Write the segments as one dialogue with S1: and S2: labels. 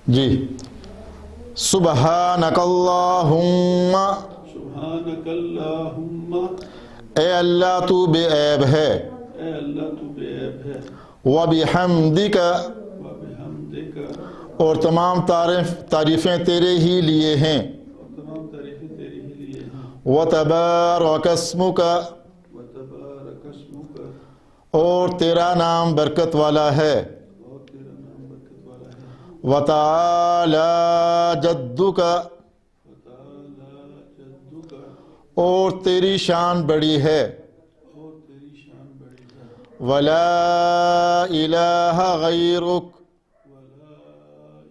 S1: جی سبحانک اللہم،
S2: سبحانک اللہم،
S1: اے اللہ تو بے عیب ہے،
S2: اے اللہ تو بے عیب ہے،
S1: وبحمدک،
S2: وبحمدک،
S1: اور تمام تعریفیں تیرے ہی لیے ہیں،
S2: اور تمام تعریفیں تیری ہی لیے ہیں،
S1: وتبارک اسمک،
S2: وتبارک اسمک،
S1: اور تیرا نام برکت والا ہے،
S2: اور تیرا نام برکت والا ہے،
S1: وتعالی جدک،
S2: وتعالی جدک،
S1: اور تیری شان بڑی ہے،
S2: اور تیری شان بڑی ہے،
S1: ولا الہ غیرک،
S2: ولا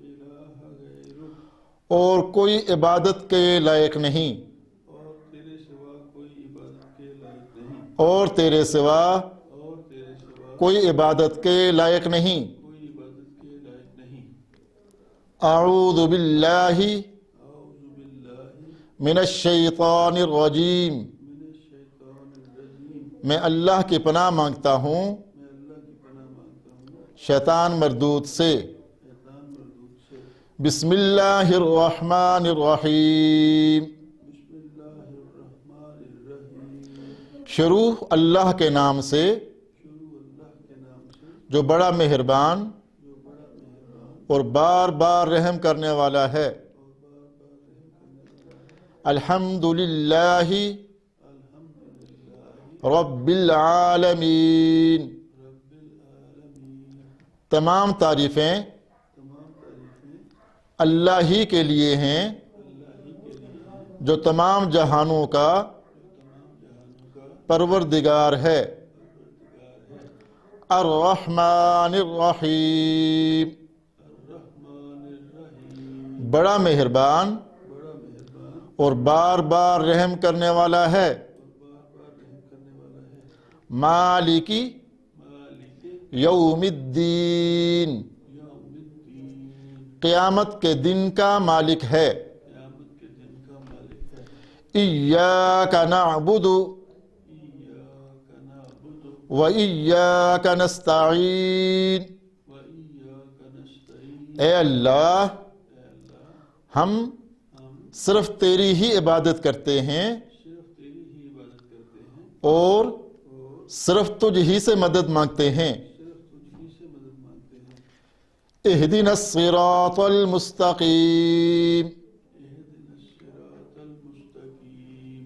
S2: الہ غیرک،
S1: اور کوئی عبادت کے لائق نہیں،
S2: اور تیرے سوا کوئی عبادت کے لائق نہیں،
S1: اور تیرے سوا
S2: اور تیرے سوا
S1: کوئی عبادت کے لائق نہیں،
S2: کوئی عبادت کے لائق نہیں۔
S1: اعوذ باللہ
S2: اعوذ باللہ
S1: من الشیطان الرجیم،
S2: من الشیطان الرجیم،
S1: میں اللہ کی پناہ مانگتا ہوں
S2: میں اللہ کی پناہ مانگتا ہوں
S1: شیطان مردود سے،
S2: شیطان مردود سے۔
S1: بسم اللہ الرحمن الرحیم،
S2: بسم اللہ الرحمن الرحیم،
S1: شروع اللہ کے نام سے
S2: شروع اللہ کے نام سے
S1: جو بڑا مہربان
S2: جو بڑا مہربان
S1: اور بار بار رحم کرنے والا ہے،
S2: اور بار بار رحم کرنے والا ہے۔
S1: الحمد للہ
S2: الحمدللہ
S1: رب العالمین،
S2: رب العالمین،
S1: تمام تعریفیں
S2: تمام تعریفیں
S1: اللہ ہی کے لیے ہیں
S2: اللہ ہی کے لیے ہیں،
S1: جو تمام جہانوں کا
S2: جو تمام جہانوں کا
S1: پروردگار ہے،
S2: پروردگار ہے۔
S1: الرحمن الرحیم،
S2: الرحمن الرحیم،
S1: بڑا مہربان
S2: بڑا مہربان
S1: اور بار بار رحم کرنے والا ہے،
S2: اور بار بار رحم کرنے والا ہے۔
S1: مالکی
S2: مالک
S1: یوم الدین،
S2: یوم الدین،
S1: قیامت کے دن کا مالک ہے،
S2: قیامت کے دن کا مالک ہے۔
S1: ایاک نعبد
S2: ایاک نعبد
S1: و ایاک نستعین،
S2: و ایاک نستعین،
S1: اے اللہ
S2: اے اللہ
S1: ہم
S2: ہم
S1: صرف تیری ہی عبادت کرتے ہیں
S2: صرف تیری ہی عبادت کرتے ہیں
S1: اور
S2: اور
S1: صرف تجھ ہی سے مدد مانگتے ہیں،
S2: صرف تجھ ہی سے مدد مانگتے ہیں۔
S1: اہدنا الصراط المستقیم،
S2: اہدنا الصراط المستقیم،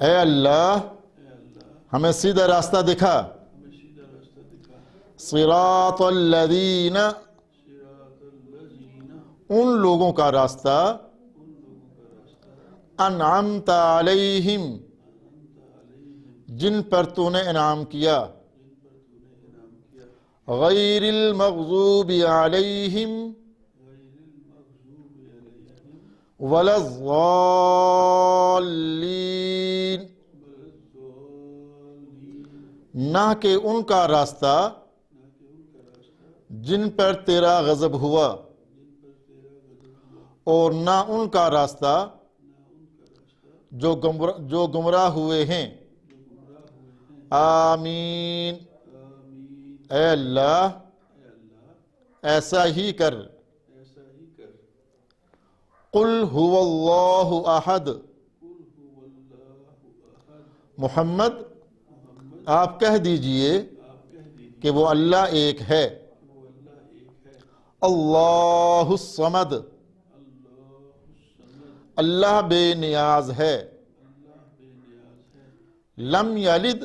S1: اے اللہ
S2: اے اللہ
S1: ہمیں سیدھا راستہ دکھا،
S2: ہمیں سیدھا راستہ دکھا۔
S1: صراط الذین،
S2: صراط الذین،
S1: ان لوگوں کا راستہ،
S2: ان لوگوں کا راستہ،
S1: انعمت علیہم،
S2: انعمت علیہم،
S1: جن پر تو نے انعام کیا،
S2: جن پر تو نے انعام کیا،
S1: غیر المغضوب علیہم
S2: غیر المغضوب علیہم
S1: ولا الضالین،
S2: ولا الضالین،
S1: نہ کہ ان کا راستہ
S2: نہ کہ ان کا راستہ
S1: جن پر تیرا غضب ہوا،
S2: جن پر تیرا غضب ہوا،
S1: اور نہ ان کا راستہ
S2: نہ ان کا راستہ
S1: جو گمراہ ہوئے ہیں،
S2: جو گمراہ ہوئے ہیں۔
S1: آمین،
S2: آمین،
S1: اے اللہ
S2: اے اللہ
S1: ایسا ہی کر،
S2: ایسا ہی کر۔
S1: قل هو اللہ احد،
S2: قل هو اللہ احد،
S1: محمد
S2: محمد
S1: آپ کہہ دیجئے
S2: آپ کہہ دیجیے
S1: کہ وہ اللہ ایک ہے،
S2: کہ وہ اللہ ایک ہے۔
S1: اللہ الصمد،
S2: اللہ الصمد،
S1: اللہ بے نیاز ہے،
S2: اللہ بے نیاز ہے۔
S1: لم یلد،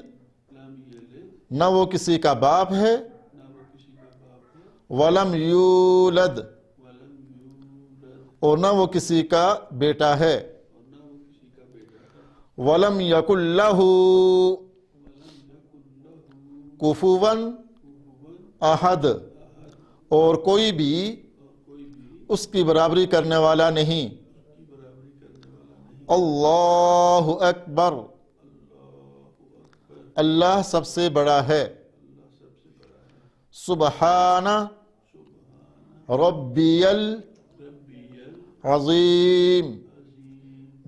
S2: لم یلد،
S1: نہ وہ کسی کا باپ ہے،
S2: نہ وہ کسی کا باپ ہے،
S1: ولم یولد،
S2: ولم یولد،
S1: اور نہ وہ کسی کا بیٹا ہے،
S2: اور نہ وہ کسی کا بیٹا ہے،
S1: ولم یکن لہ
S2: ولم یکن لہ
S1: کفوا
S2: کفوا
S1: احد،
S2: احد،
S1: اور کوئی بھی
S2: اور کوئی بھی
S1: اس کی برابری کرنے والا نہیں،
S2: اس کی برابری کرنے والا نہیں۔
S1: اللہ اکبر،
S2: اللہ اکبر،
S1: اللہ سب سے بڑا ہے،
S2: اللہ سب سے بڑا ہے۔
S1: سبحان
S2: سبحان
S1: ربی
S2: ربی
S1: العظیم،
S2: العظیم،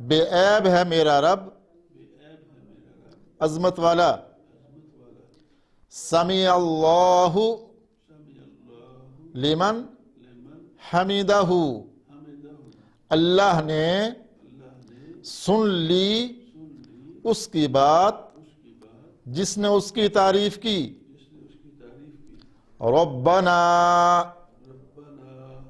S1: بے عیب ہے میرا رب،
S2: بے عیب ہے میرا رب،
S1: عظمت والا،
S2: عظمت والا۔
S1: سمیع اللہ
S2: سمع اللہ
S1: لمن
S2: لمن
S1: حمیدہ
S2: حمدہ
S1: اللہ نے
S2: اللہ نے
S1: سن لی
S2: سن لی
S1: اس کی بات
S2: اس کی بات
S1: جس نے اس کی تعریف کی
S2: جس نے اس کی تعریف کی
S1: ربنا
S2: ربنا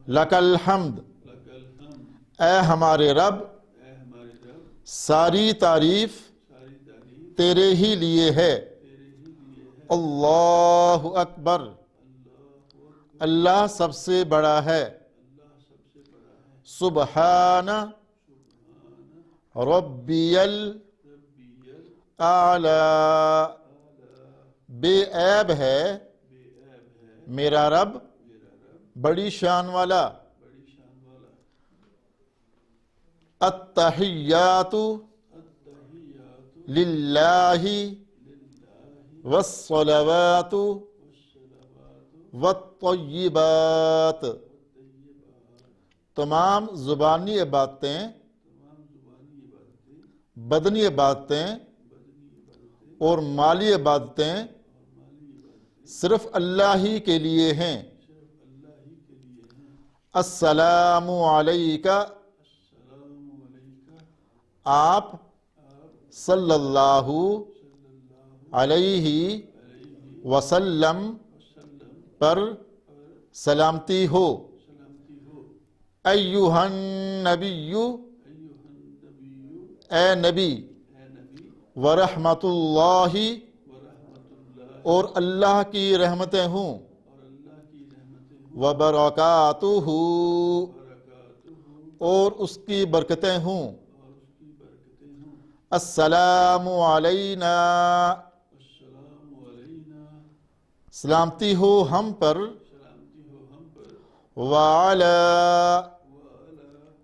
S1: لک الحمد
S2: لک الحمد
S1: اے ہمارے رب
S2: اے ہمارے رب
S1: ساری تعریف
S2: ساری تعریف
S1: تیرے ہی لیے ہے
S2: تیرے ہی لیے ہے
S1: اللہ اکبر
S2: اللہ
S1: اللہ سب سے بڑا ہے
S2: اللہ سب سے بڑا ہے
S1: سبحان ربی
S2: ربی
S1: الاعلی بے عیب ہے
S2: بے عیب ہے
S1: میرا رب
S2: میرا رب
S1: بڑی شان والا
S2: بڑی شان والا
S1: التحیات
S2: التحیات
S1: للہ
S2: للہ
S1: والصلوات
S2: والصلوات
S1: والطیبات
S2: والطیبات
S1: تمام زبانی عبادتیں
S2: تمام زبانی عبادتیں
S1: بدنی عبادتیں
S2: بدنی عبادتیں
S1: اور مالی عبادتیں
S2: اور مالی عبادتیں
S1: صرف اللہ ہی کے لیے ہیں
S2: صرف اللہ ہی کے لیے ہیں
S1: السلام علیکہ
S2: السلام علیکہ
S1: آپ
S2: آپ
S1: صلی اللہ
S2: صلی اللہ
S1: علیہ
S2: علیہ
S1: وسلم
S2: وسلم
S1: پر
S2: پر
S1: سلامتی ہو
S2: سلامتی ہو
S1: ایہا النبی
S2: ایھا النبی
S1: اے نبی
S2: اے نبی
S1: ورحمت اللہ
S2: ورحمۃ اللہ
S1: اور اللہ کی رحمتیں ہوں
S2: اور اللہ کی رحمتیں ہوں
S1: وبرکاتہ
S2: برکاتہ
S1: اور اس کی برکتیں ہوں
S2: اور اس کی برکتیں ہوں
S1: السلام علینا
S2: السلام علینا
S1: سلامتی ہو ہم پر
S2: سلامتی ہو ہم پر
S1: وعلی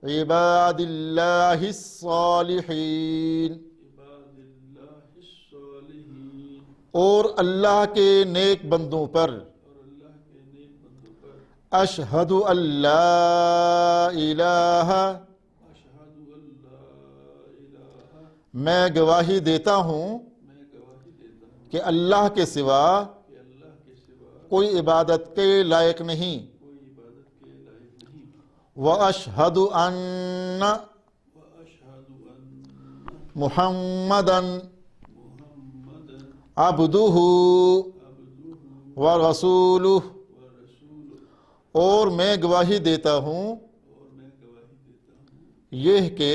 S2: وعلی
S1: عباد اللہ الصالحین
S2: عباد اللہ الصالحین
S1: اور اللہ کے نیک بندوں پر
S2: اور اللہ کے نیک بندوں پر
S1: اشہد ان لا الہ
S2: اشہد ان لا الہ
S1: میں گواہی دیتا ہوں
S2: میں گواہی دیتا ہوں
S1: کہ اللہ کے سوا
S2: کہ اللہ کے سوا
S1: کوئی عبادت کے لائق نہیں
S2: کوئی عبادت کے لائق نہیں
S1: واشہد ان
S2: واشہد ان
S1: محمدا
S2: محمدا
S1: عبدہ
S2: عبدہ
S1: ورسولہ
S2: ورسولہ
S1: اور میں گواہی دیتا ہوں
S2: اور میں گواہی دیتا ہوں
S1: یہ کہ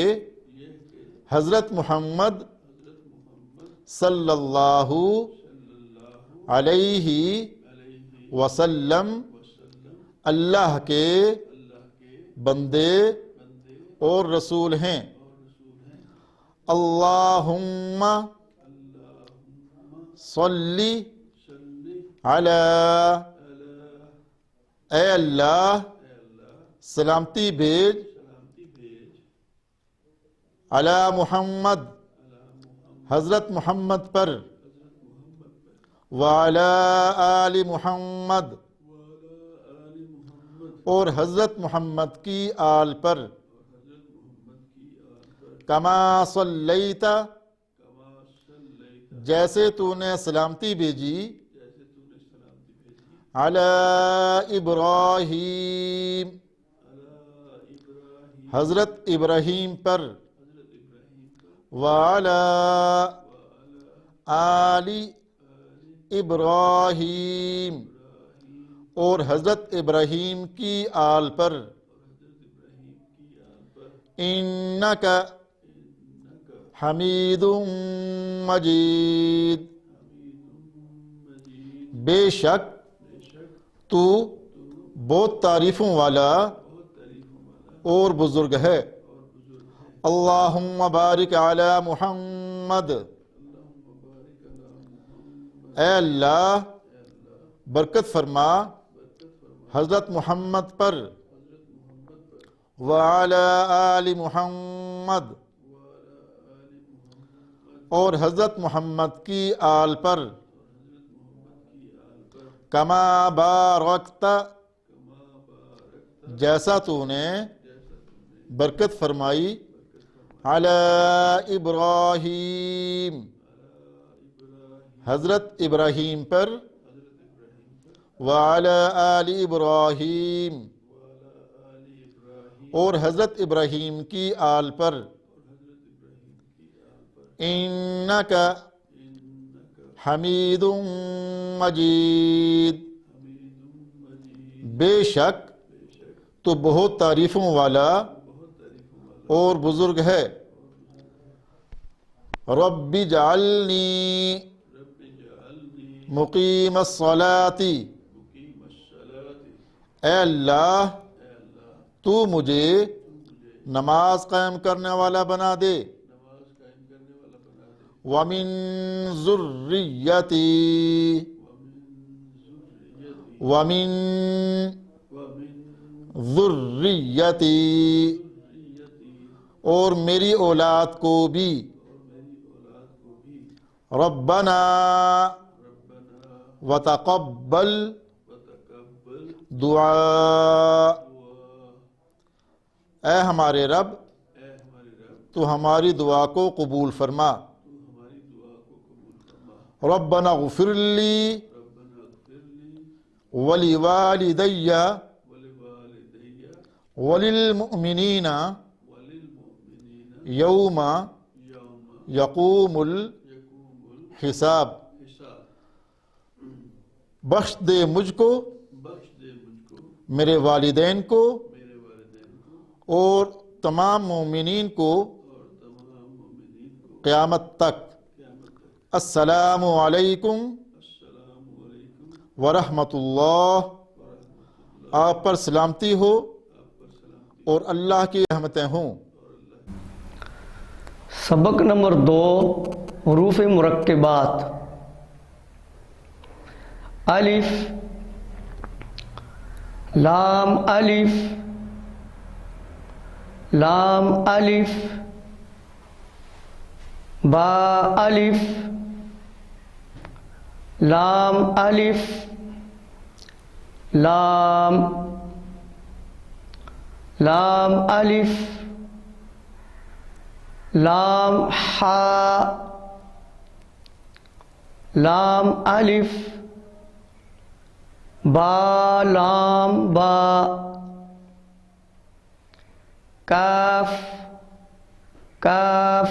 S2: یہ کہ
S1: حضرت محمد
S2: حضرت محمد
S1: صلی اللہ
S2: صلی اللہ
S1: علیہ
S2: علیہ
S1: وسلم
S2: وسلم
S1: اللہ کے
S2: اللہ کے
S1: بندے
S2: بندے
S1: اور رسول ہیں
S2: اور رسول ہیں
S1: اللہم
S2: اللہم
S1: صلی
S2: صلی
S1: علی
S2: علی
S1: اے اللہ
S2: اے اللہ
S1: سلامتی بھیج
S2: سلامتی بھیج
S1: علی محمد
S2: علی محمد
S1: حضرت محمد پر
S2: حضرت محمد پر
S1: وعلی آل محمد
S2: وعلی آل محمد
S1: اور حضرت محمد کی آل پر
S2: اور حضرت محمد کی آل پر
S1: کما صلیت
S2: کما صلیت
S1: جیسے تو نے سلامتی بھیجی
S2: جیسے تو نے سلامتی بھیجی
S1: علی ابراہیم
S2: علی ابراہیم
S1: حضرت ابراہیم پر
S2: حضرت ابراہیم پر
S1: وعلی
S2: وعلی
S1: آل
S2: آل
S1: ابراہیم
S2: ابراہیم
S1: اور حضرت ابراہیم کی آل پر
S2: اور حضرت ابراہیم کی آل پر
S1: انک
S2: انک
S1: حمید مجید
S2: حمید مجید
S1: بے شک
S2: بے شک
S1: تو
S2: تو
S1: بہت تعریفوں والا
S2: بہت تعریفوں والا
S1: اور بزرگ ہے
S2: اور بزرگ ہے
S1: اللہم بارک علی محمد
S2: اللہم بارک علی محمد
S1: اے اللہ
S2: اے اللہ
S1: برکت فرما
S2: برکت فرما
S1: حضرت محمد پر
S2: حضرت محمد پر
S1: وعلی آل محمد
S2: وعلی آل محمد
S1: اور حضرت محمد کی آل پر
S2: اور حضرت محمد کی آل پر
S1: کما بارکت
S2: کما بارکت
S1: جیسا تو نے
S2: جیسا تم نے
S1: برکت فرمائی
S2: برکت فرمائی
S1: علی ابراہیم
S2: علی ابراہیم
S1: حضرت ابراہیم پر
S2: حضرت ابراہیم پر
S1: وعلی آل ابراہیم
S2: وعلی
S1: اور حضرت ابراہیم کی آل پر انکا حمید مجید بے شک تو بہت تعریفوں والا اور بزرگ ہے رب اجعلنی مقیم الصلاۃ اے اللہ تو مجھے نماز قائم کرنے والا بنا دے ومن ذریتی ومن ذریتی اور میری اولاد کو بھی ربنا وتقبل دعا اے ہمارے رب تو ہماری دعا کو قبول فرما ربنا اغفر لی ولوالدی وللمؤمنین یوم یقوم الحساب بخش دے مجھ کو میرے والدین کو اور تمام مومنین کو قیامت تک السلام علیکم ورحمۃ اللہ آپ پر سلامتی ہو اور اللہ کی رحمتیں ہوں
S3: سبق نمبر 2 حروف مرکبات الف لام الف لام الف با الف لام الف لام لام الف لام حا لام الف با لام با کاف کاف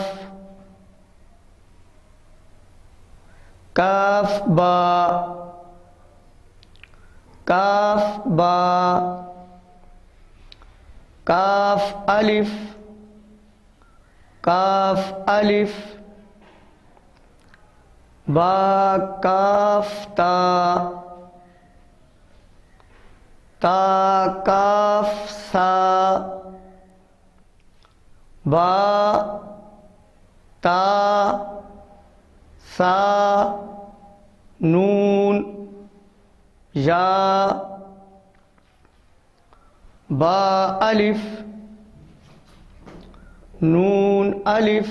S3: کاف با کاف با کاف الف کاف الف با کاف تا تا کاف سا با تا سا نون یا با الف نون الف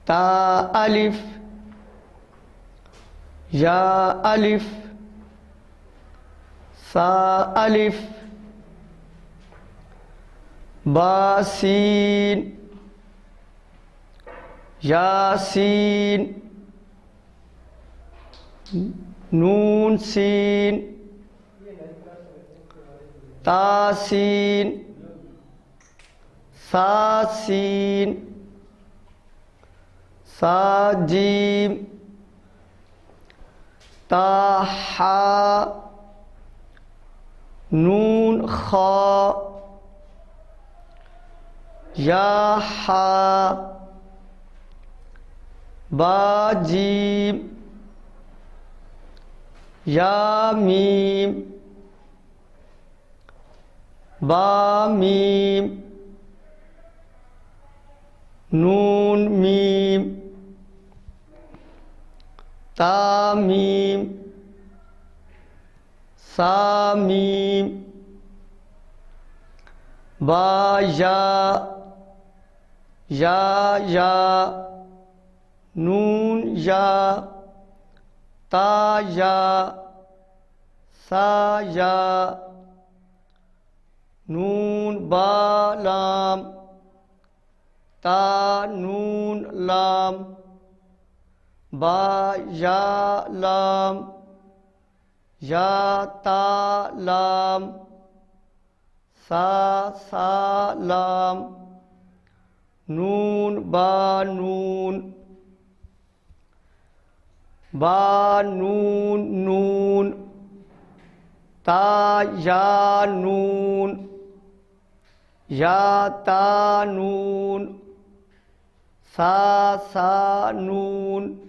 S3: تا الف یا الف سا الف با سین یا سین نون سین تا سین سا سین سا جیم تا حا نون خا یا حا با جیم یا میم با میم نون میم تا میم سا میم با یا یا نون یا تا یا سا یا نون با لام تا نون لام با یا لام یا تا لام سا لام نون با نون با نون نون تا یا نون یا تا نون سا نون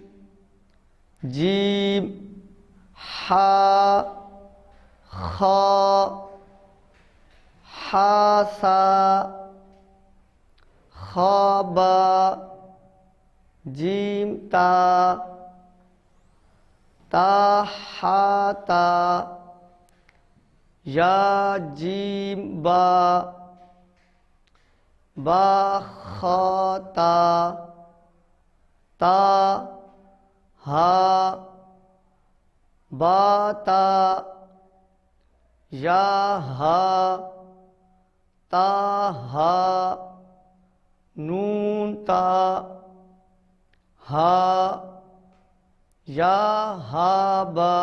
S3: جیم خا سا با جیم تا تا یا جیم با خا تا ہا با تا یا ہا تا ہا نون تا ہا یا ہا با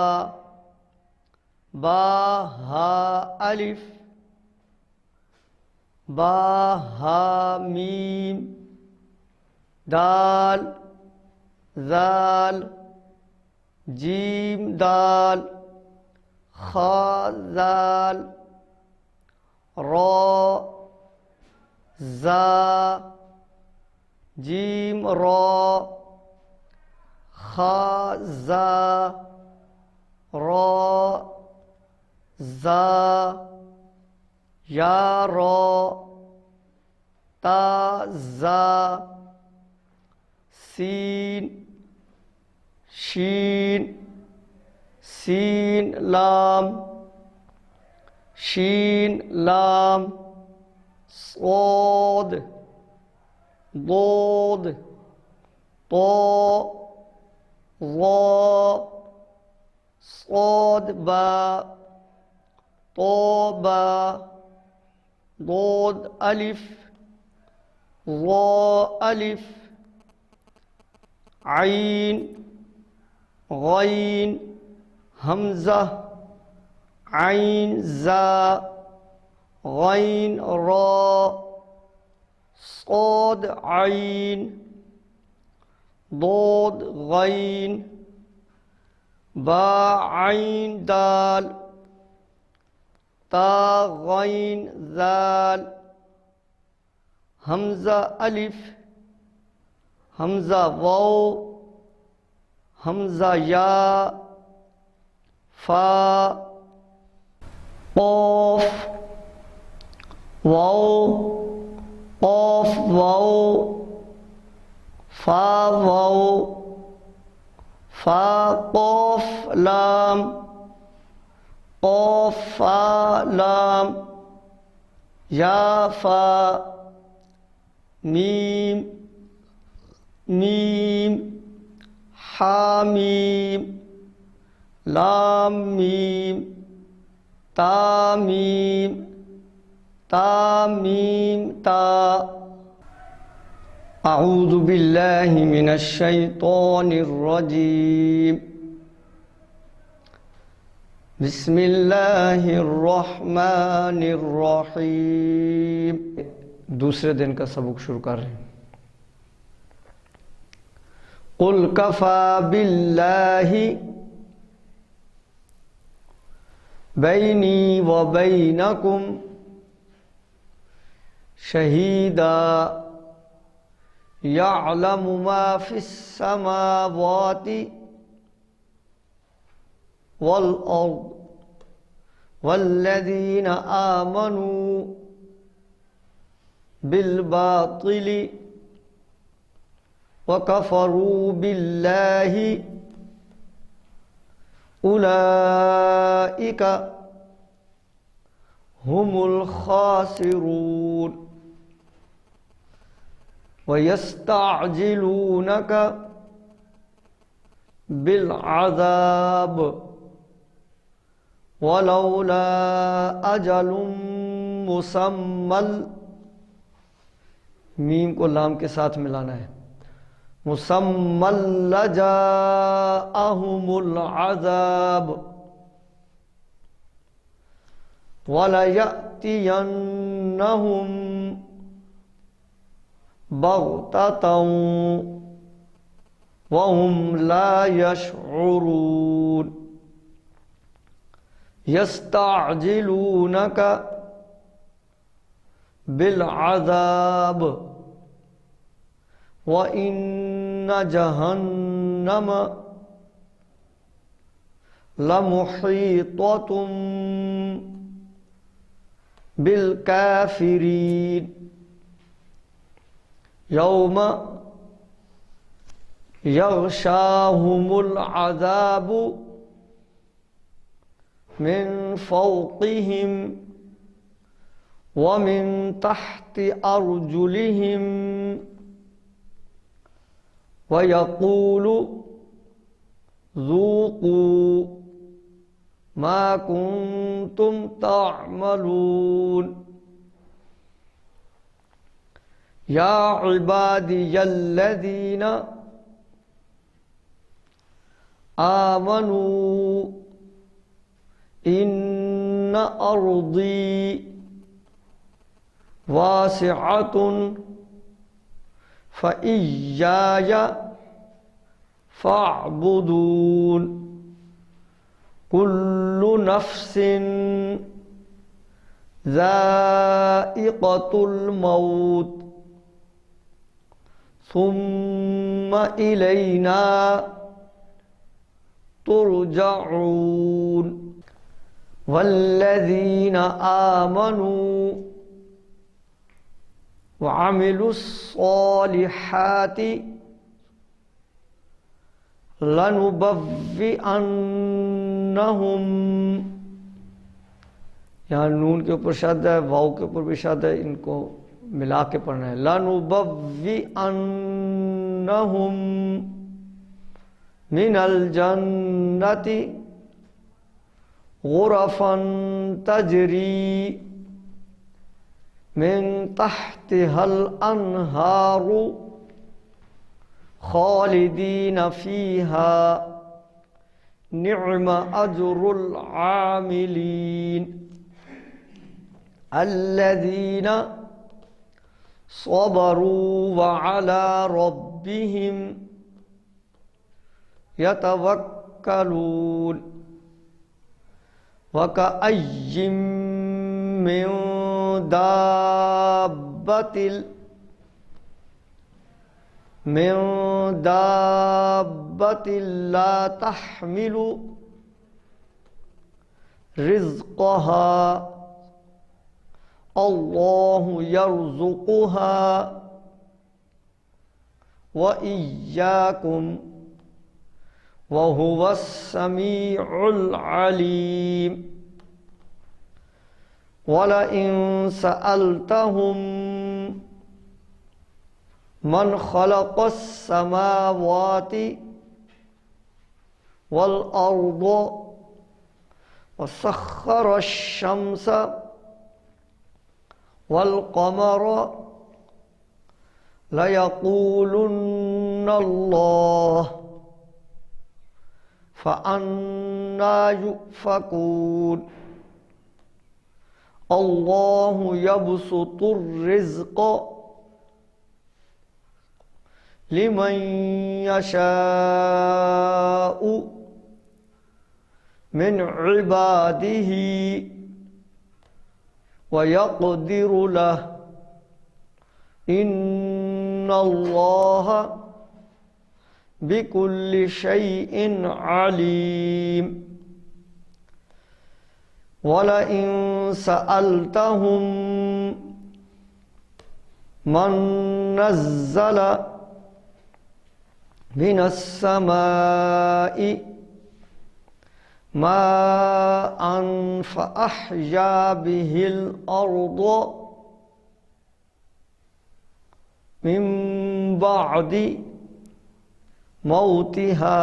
S3: ہا الف با ہا میم دال ذال جیم دال خا ذال را زا جیم را خا زا را زا یا را تا زا سین شین سین لام صاد ضاد طا ظا صاد با طا با ضاد الف ظا الف عین غین حمزہ عین زا غین را صاد عین ضاد غین با عین دال تا غین ذال حمزہ الف حمزہ واو حمزہ یا فا قاف واو قاف واو فا قاف لام قاف فا لام یا فا میم حامیم لام میم تا اعوذ باللہ من الشیطان الرجیم بسم اللہ الرحمن الرحیم دوسرے دن کا سبق شروع کر رہے ہیں. قل کفا باللہ بینی و بینکم شہیدا یعلم ما فی السماوات والارض والذین آمنوا بالباطل وکفروا باللہ اولئک هم الخاسرون وَيَسْتَعْجِلُونَكَ بِالْعَذَابِ وَلَوْلَا أَجَلٌ مُّسَمًّى میم کو لام کے ساتھ ملانا ہے مُسَمًّى لَجَاءَهُمُ الْعَذَابُ وَلَيَأْتِيَنَّهُمْ بَغْتَةً وَهُمْ لَا يَشْعُرُونَ يَسْتَعْجِلُونَكَ بِالْعَذَابِ وَإِنَّ جَهَنَّمَ لَمُحِيطَةٌ بِالْكَافِرِينَ يَوْمَ يَغْشَاهُمُ الْعَذَابُ مِنْ فَوْقِهِمْ وَمِنْ تَحْتِ أَرْجُلِهِمْ وَيَقُولُ ذُوقُوا مَا كُنْتُمْ تَعْمَلُونَ يَا عِبَادِيَ الَّذِينَ آمَنُوا إِنَّ أَرْضِي وَاسِعَةٌ فَإِيَّايَ فَاعْبُدُونِ كُلُّ نَفْسٍ ذَائِقَةُ الْمَوْتِ ثُمَّ إِلَيْنَا تُرْجَعُونَ وَالَّذِينَ آمَنُوا وَعَمِلُوا الصَّالِحَاتِ لَنُبَوِّئَنَّهُمْ، یہاں نون کے اوپر شد ہے، واو کے اوپر بھی شد ہے، ان کو ملا کے پڑھنا ہے. لَنُبَوِّئَنَّهُمْ مِنَ الْجَنَّةِ غُرَفًا تَجْرِي مِن تَحْتِهَا الْأَنْهَارُ خَالِدِينَ فِيهَا نِعْمَ أَجْرُ الْعَامِلِينَ الَّذِينَ صَبَرُوا وَعَلَى رَبِّهِمْ يَتَوَكَّلُونَ وَكَأَيٍّ مِّن دَابَّةٍ لَا تَحْمِلُ رِزْقَهَا اللَّهُ يَرْزُقُهَا وَإِيَّاكُمْ وَهُوَ السَّمِيعُ الْعَلِيمُ وَلَئِن سَأَلْتَهُمْ مَنْ خَلَقَ السَّمَاوَاتِ وَالْأَرْضَ وَسَخَّرَ الشَّمْسَ وَالْقَمَرَ لَيَقُولُنَّ اللَّهُ فَأَنَّى يُؤْفَكُونَ اللَّهُ يَبْسُطُ الرِّزْقَ لِمَن يَشَاءُ مِنْ عِبَادِهِ وَيَقْدِرُ لَهُ إِنَّ اللَّهَ بِكُلِّ شَيْءٍ عَلِيمٌ وَلَئِن سَأَلْتَهُمْ مَنْ نَزَّلَ مِنَ السَّمَاءِ مَاءً فَأَحْيَا بِهِ الْأَرْضَ مِنْ بَعْدِ موتها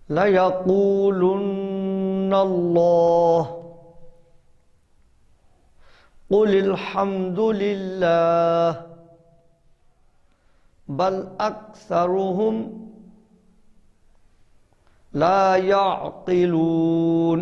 S3: لَيَقُولُنَّ اللَّهُ قُلِ الْحَمْدُ لِلَّهِ بَلْ أَكْثَرُهُمْ لَا يَعْقِلُونَ.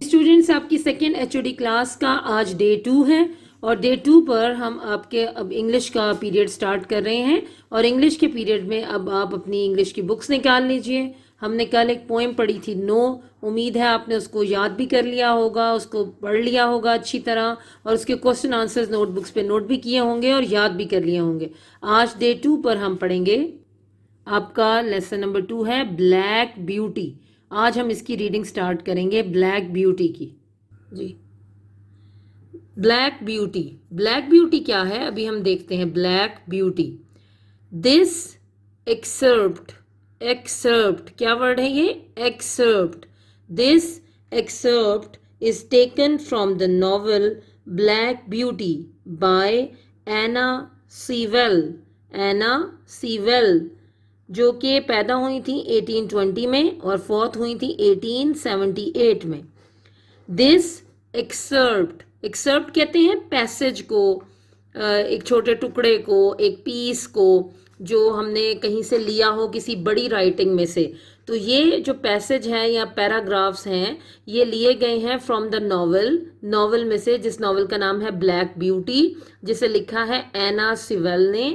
S4: اسٹوڈینٹس آپ کی سیکنڈ HOD کلاس کا آج ڈے 2 ہے اور ڈے 2 پر ہم آپ کے اب انگلش کا پیریڈ سٹارٹ کر رہے ہیں اور انگلش کے پیریڈ میں اب آپ اپنی انگلش کی بکس نکال لیجئے. ہم نے کل ایک پوئم پڑھی تھی نو، امید ہے آپ نے اس کو یاد بھی کر لیا ہوگا، اس کو پڑھ لیا ہوگا اچھی طرح اور اس کے کوسچن آنسرز نوٹ بکس پہ نوٹ بھی کیے ہوں گے اور یاد بھی کر لیے ہوں گے. آج ڈے 2 پر ہم پڑھیں گے، آپ کا لیسن نمبر 2 ہے بلیک بیوٹی. آج ہم اس کی ریڈنگ سٹارٹ کریں گے بلیک بیوٹی کی. جی بلیک بیوٹی. بلیک بیوٹی کیا ہے ابھی ہم دیکھتے ہیں. Black beauty. دس ایکسرپٹ، ایکسرپٹ کیا ورڈ ہے یہ؟ Excerpt. This excerpt is taken from the novel Black Beauty by Anna Sewell. Anna Sewell جو کہ پیدا ہوئی تھیں 1820 میں اور فوت ہوئی تھیں 1878 میں. دس ایکسرپٹ، ایکسرپٹ کہتے ہیں پیسج کو، ایک چھوٹے ٹکڑے کو، ایک پیس کو جو ہم نے کہیں سے لیا ہو کسی بڑی رائٹنگ میں سے. تو یہ جو پیسج ہیں یا پیراگرافز ہیں یہ لیے گئے ہیں فرام دا ناول، ناول میں سے جس ناول کا نام ہے بلیک بیوٹی جسے لکھا ہے اینا سیول نے.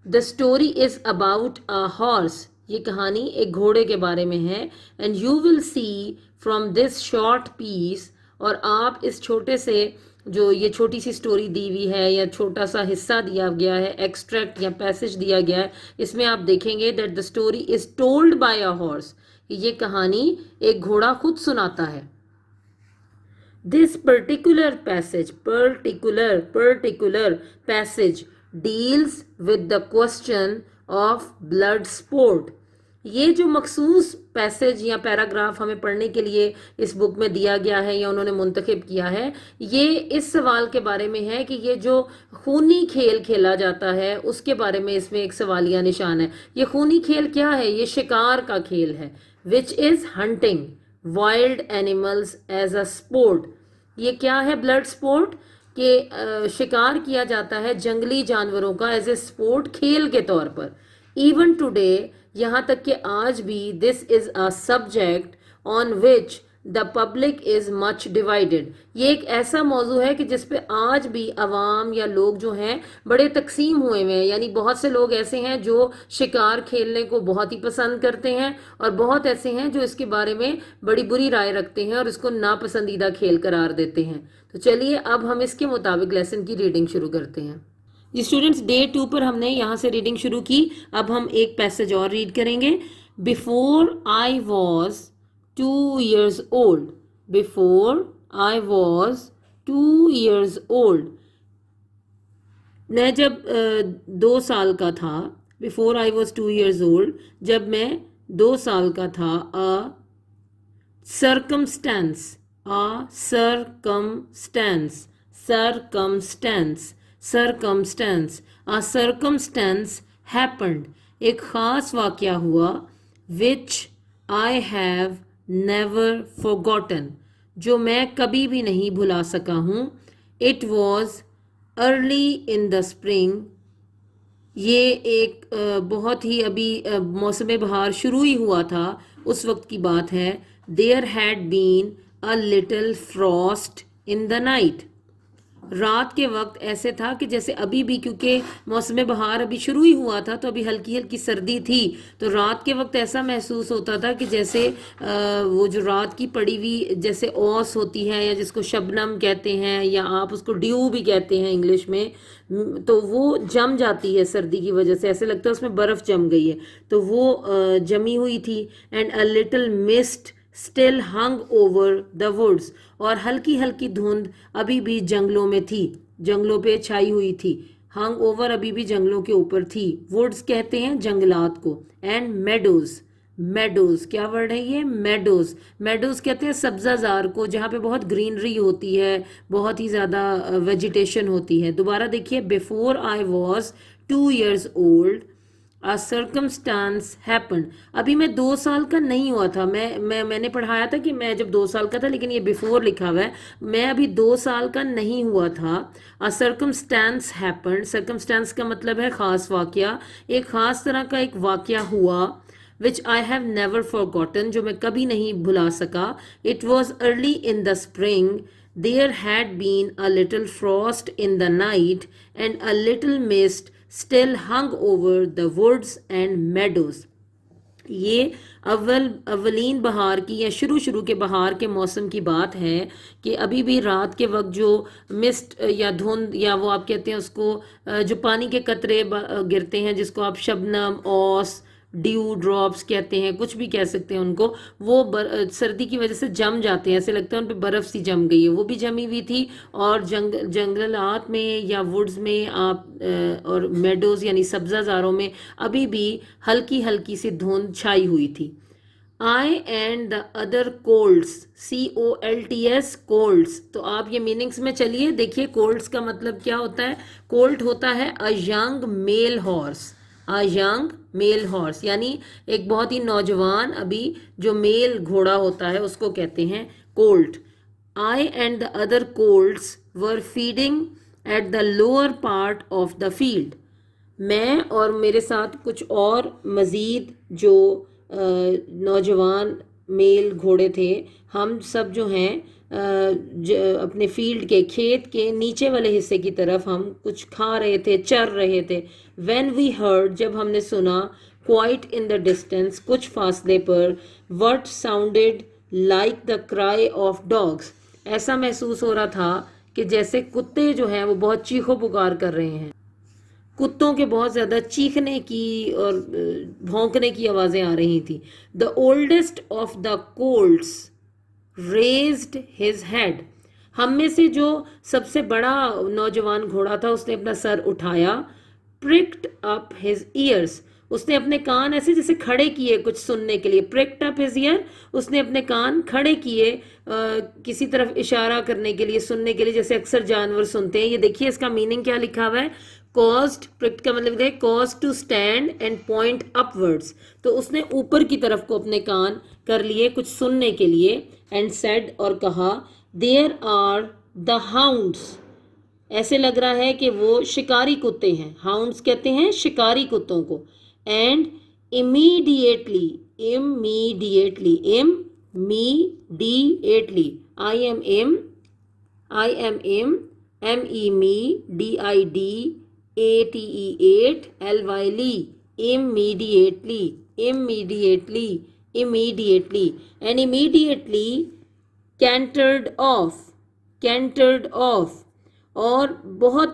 S4: The story is about a horse. یہ کہانی ایک گھوڑے کے بارے میں ہے. And you will see from this short piece, اور آپ اس چھوٹے سے جو یہ چھوٹی سی سٹوری دی ہوئی ہے یا چھوٹا سا حصہ دیا گیا ہے، ایکسٹریکٹ یا پیسج دیا گیا ہے، اس میں آپ دیکھیں گے that the story is told by a horse. یہ کہانی ایک گھوڑا خود سناتا ہے. This particular passage, particular passage deals with the question of blood support. یہ جو مخصوص پیسج یا پیراگراف ہمیں پڑھنے کے لیے اس بک میں دیا گیا ہے یا انہوں نے منتخب کیا ہے، یہ اس سوال کے بارے میں ہے کہ یہ جو خونی کھیل کھیلا جاتا ہے اس کے بارے میں اس میں ایک سوالیہ نشان ہے. یہ خونی کھیل کیا ہے؟ یہ شکار کا کھیل ہے. Which is hunting wild animals as a sport. یہ کیا ہے؟ بلڈ سپورٹ، کہ شکار کیا جاتا ہے جنگلی جانوروں کا ایز اے سپورٹ، کھیل کے طور پر. ایون ٹوڈے، یہاں تک کہ آج بھی، this is a subject on which the public is much divided. یہ ایک ایسا موضوع ہے کہ جس پہ آج بھی عوام یا لوگ جو ہیں بڑے تقسیم ہوئے ہوئے ہیں. یعنی بہت سے لوگ ایسے ہیں جو شکار کھیلنے کو بہت ہی پسند کرتے ہیں اور بہت ایسے ہیں جو اس کے بارے میں بڑی بری رائے رکھتے ہیں اور اس کو ناپسندیدہ کھیل قرار دیتے ہیں. تو چلیے اب ہم اس کے مطابق لیسن کی ریڈنگ شروع کرتے ہیں. جی اسٹوڈنٹس، ڈے 2 پر ہم نے یہاں سے ریڈنگ شروع کی. اب ہم ایک پیسج اور ریڈ کریں گے. Before I was 2 years old. Before I was 2 years old. میں جب 2 سال کا تھا. Before I was 2 years old. جب میں 2 سال کا تھا. A circumstance. A circumstance. Circumstance. Circumstance. A circumstance happened. ایک خاص واقعہ ہوا. Which I have never forgotten. جو میں کبھی بھی نہیں بھلا سکا ہوں. It was early in the spring. یہ ایک بہت ہی ابھی موسم بہار شروع ہی ہوا تھا اس وقت کی بات ہے. There had been a little frost in the night. رات کے وقت ایسے تھا کہ جیسے ابھی بھی، کیونکہ موسم بہار ابھی شروع ہی ہوا تھا تو ابھی ہلکی ہلکی سردی تھی، تو رات کے وقت ایسا محسوس ہوتا تھا کہ جیسے وہ جو رات کی پڑی ہوئی جیسے اوس ہوتی ہے یا جس کو شبنم کہتے ہیں یا آپ اس کو ڈیو بھی کہتے ہیں انگلش میں، تو وہ جم جاتی ہے سردی کی وجہ سے، ایسے لگتا ہے اس میں برف جم گئی ہے، تو وہ جمی ہوئی تھی. And a little must still hung over the woods. اور ہلکی ہلکی دھند ابھی بھی جنگلوں میں تھی، جنگلوں پہ چھائی ہوئی تھی. hung over ابھی بھی جنگلوں کے اوپر تھی. woods کہتے ہیں جنگلات کو. and meadows. meadows کیا ورڈ ہے یہ؟ meadows. meadows کہتے ہیں سبزہ زار کو، جہاں پہ بہت گرینری ہوتی ہے، بہت ہی زیادہ ویجیٹیشن ہوتی ہے. دوبارہ دیکھیے. before I was 2 years old. A circumstance happened. ابھی میں 2 سال کا نہیں ہوا تھا. میں نے پڑھایا تھا کہ میں جب 2 سال کا تھا، لیکن یہ بیفور لکھا ہوا ہے. میں ابھی 2 سال کا نہیں ہوا تھا. A circumstance happened. circumstance کا مطلب ہے خاص واقعہ. ایک خاص طرح کا ایک واقعہ ہوا. which I have never forgotten, جو میں کبھی نہیں بھلا سکا. It was early in the spring. There had been a little frost in the night, and a little mist still hung over the woods and meadows. یہ اولین بہار کی یا شروع کے بہار کے موسم کی بات ہے کہ ابھی بھی رات کے وقت جو مسٹ یا دھند یا وہ آپ کہتے ہیں اس کو جو پانی کے قطرے گرتے ہیں جس کو آپ شبنم، اوس، ڈیو ڈراپس کہتے ہیں، کچھ بھی کہہ سکتے ہیں ان کو، وہ سردی کی وجہ سے جم جاتے ہیں، ایسے لگتا ہے ان پہ برف سی جم گئی ہے، وہ بھی جمی ہوئی تھی. اور جنگلات میں یا ووڈز میں آپ اور میڈوز یعنی سبزہ زاروں میں ابھی بھی ہلکی ہلکی سی دھند چھائی ہوئی تھی. I and the other colts, colts colts. تو آپ یہ میننگز میں چلیے دیکھیے colts کا مطلب کیا ہوتا ہے. colt ہوتا ہے a young male horse, a young male horse یعنی ایک بہت ہی نوجوان ابھی جو میل گھوڑا ہوتا ہے اس کو کہتے ہیں colt. I and the other colts were feeding at the lower part of the field. میں اور میرے ساتھ کچھ اور مزید جو نوجوان میل گھوڑے تھے، ہم سب جو ہیں اپنے فیلڈ کے کھیت کے نیچے والے حصے کی طرف ہم کچھ کھا رہے تھے، چر رہے تھے. when we heard جب ہم نے سنا quite in the distance کچھ فاصلے پر what sounded like the cry of dogs ایسا محسوس ہو رہا تھا کہ جیسے کتے جو ہیں وہ بہت چیخو پکار کر رہے ہیں. کتوں کے بہت زیادہ چیخنے کی اور بھونکنے کی آوازیں آ رہی تھیں. the oldest of the colts raised his head ہم میں سے جو سب سے بڑا نوجوان گھوڑا تھا اس نے اپنا سر اٹھایا. pricked up his ears اس نے اپنے کان ایسے جیسے کھڑے کیے کچھ سننے کے لیے. pricked up his ear اس نے اپنے کان کھڑے کیے کسی طرف اشارہ کرنے کے لیے، سننے کے لیے، جیسے اکثر جانور سنتے ہیں. یہ دیکھیے اس کا میننگ کیا لکھا ہوا ہے. caused pricked کا مطلب ہے caused to stand and point upwards تو اس نے اوپر کی طرف کو اپنے کان کر لیے کچھ سننے کے لیے. and said اور کہا there are the hounds ایسے لگ رہا ہے کہ وہ شکاری کتے ہیں. hounds کہتے ہیں شکاری کتوں کو. and immediately and immediately cantered off اور بہت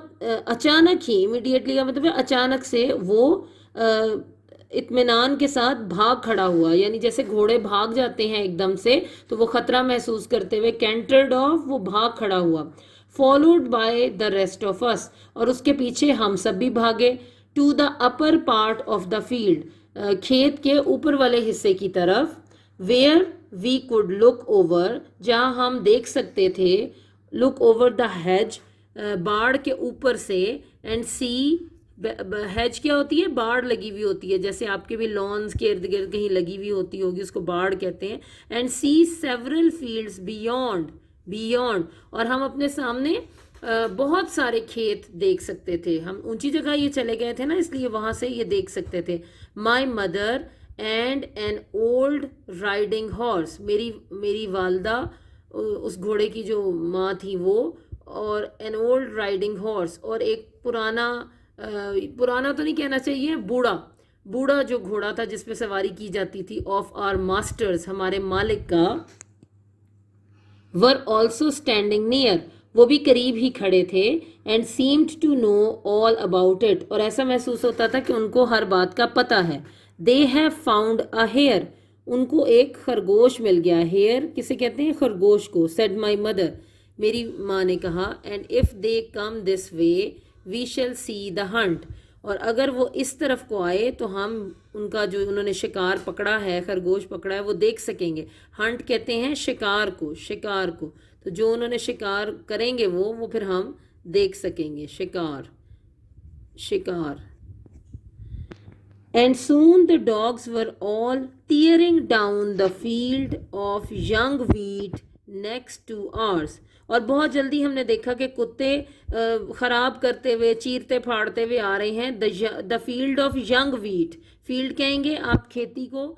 S4: اچانک ہی immediately کا مطلب ہے اچانک سے وہ اطمینان کے ساتھ بھاگ کھڑا ہوا، یعنی جیسے گھوڑے بھاگ جاتے ہیں ایک دم سے تو وہ خطرہ محسوس کرتے ہوئے cantered off وہ بھاگ کھڑا ہوا. followed by the rest of us اور اس کے پیچھے ہم سب بھی بھاگے. to the upper part of the field کھیت کے اوپر والے حصے کی طرف. where we could look over جہاں ہم دیکھ سکتے تھے. look over the hedge باڑ کے اوپر سے. and see ہیج کیا ہوتی ہے؟ باڑ لگی ہوئی ہوتی ہے، جیسے آپ کے بھی لانس کے ارد گرد کہیں لگی ہوئی ہوتی ہوگی، اس کو باڑ کہتے ہیں. and see several fields beyond اور ہم اپنے سامنے بہت سارے کھیت دیکھ سکتے تھے. ہم اونچی جگہ یہ چلے گئے تھے نا، اس لیے وہاں سے یہ دیکھ سکتے تھے. my mother and an old riding horse میری والدہ اس گھوڑے کی جو ماں تھی وہ، اور an old riding horse اور ایک پرانا تو نہیں کہنا چاہیے، بوڑھا جو گھوڑا تھا جس پہ سواری کی جاتی تھی. of our masters ہمارے مالک کا. were also standing near وہ بھی قریب ہی کھڑے تھے. and seemed to know all about it اور ایسا محسوس ہوتا تھا کہ ان کو ہر بات کا پتہ ہے. they have found a hare ان کو ایک خرگوش مل گیا. hare کسے کہتے ہیں؟ خرگوش کو. said my mother میری ماں نے کہا. and if they come this way we shall see the hunt اور اگر وہ اس طرف کو آئے تو ہم ان کا جو انہوں نے شکار پکڑا ہے، خرگوش پکڑا ہے، وہ دیکھ سکیں گے. ہنٹ کہتے ہیں شکار کو. تو جو انہوں نے شکار کریں گے وہ پھر ہم دیکھ سکیں گے. شکار. And soon the dogs were all tearing down the field of young wheat next to ours اور بہت جلدی ہم نے دیکھا کہ کتے خراب کرتے ہوئے چیرتے پھاڑتے ہوئے آ رہے ہیں. The field of young wheat, field کہیں گے آپ کھیتی کو,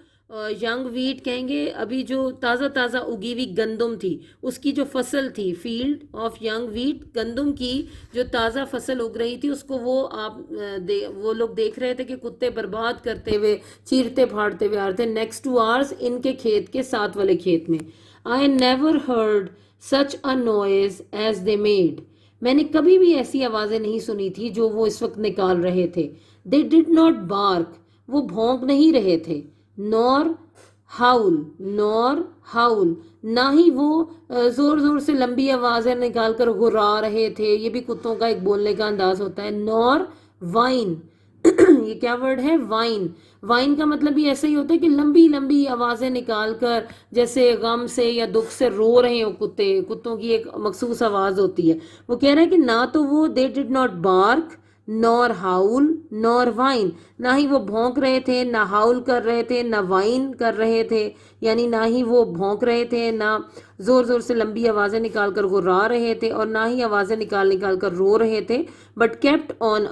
S4: ینگ ویٹ کہیں گے ابھی جو تازہ تازہ اگی ہوئی گندم تھی اس کی جو فصل تھی, فیلڈ آف ینگ ویٹ, گندم کی جو تازہ فصل اگ رہی تھی اس کو وہ لوگ دیکھ رہے تھے کہ کتے برباد کرتے ہوئے چیرتے پھاڑتے ہوئے آ رہے تھے. نیکسٹ ٹو آرز, ان کے کھیت کے ساتھ والے کھیت میں. I never heard such a noise as they made, میں نے کبھی بھی ایسی آوازیں نہیں سنی تھی جو وہ اس وقت نکال رہے تھے. دے ڈڈ ناٹ بارک, وہ بھونک نہیں رہے تھے. نور ہاؤل, نہ ہی وہ زور زور سے لمبی آوازیں نکال کر گھرا رہے تھے, یہ بھی کتوں کا ایک بولنے کا انداز ہوتا ہے. نور وائن, یہ کیا ورڈ ہے, وائن. وائن کا مطلب یہ ایسا ہی ہوتا ہے کہ لمبی لمبی آوازیں نکال کر جیسے غم سے یا دکھ سے رو رہے ہوں کتے. کتوں کی ایک مخصوص آواز ہوتی ہے. وہ کہہ رہے ہیں کہ نہ تو وہ دے ڈڈ ناٹ بارک نور ہاؤل نور وائن, نہ ہی وہ بھونک رہے تھے, نہ ہاؤل کر رہے تھے, نہ وائن کر رہے تھے, یعنی نہ ہی وہ بھونک رہے تھے, نہ زور زور سے لمبی آوازیں نکال کر گھرا رہے تھے, اور نہ ہی آوازیں نکال کر رو رہے تھے. But kept on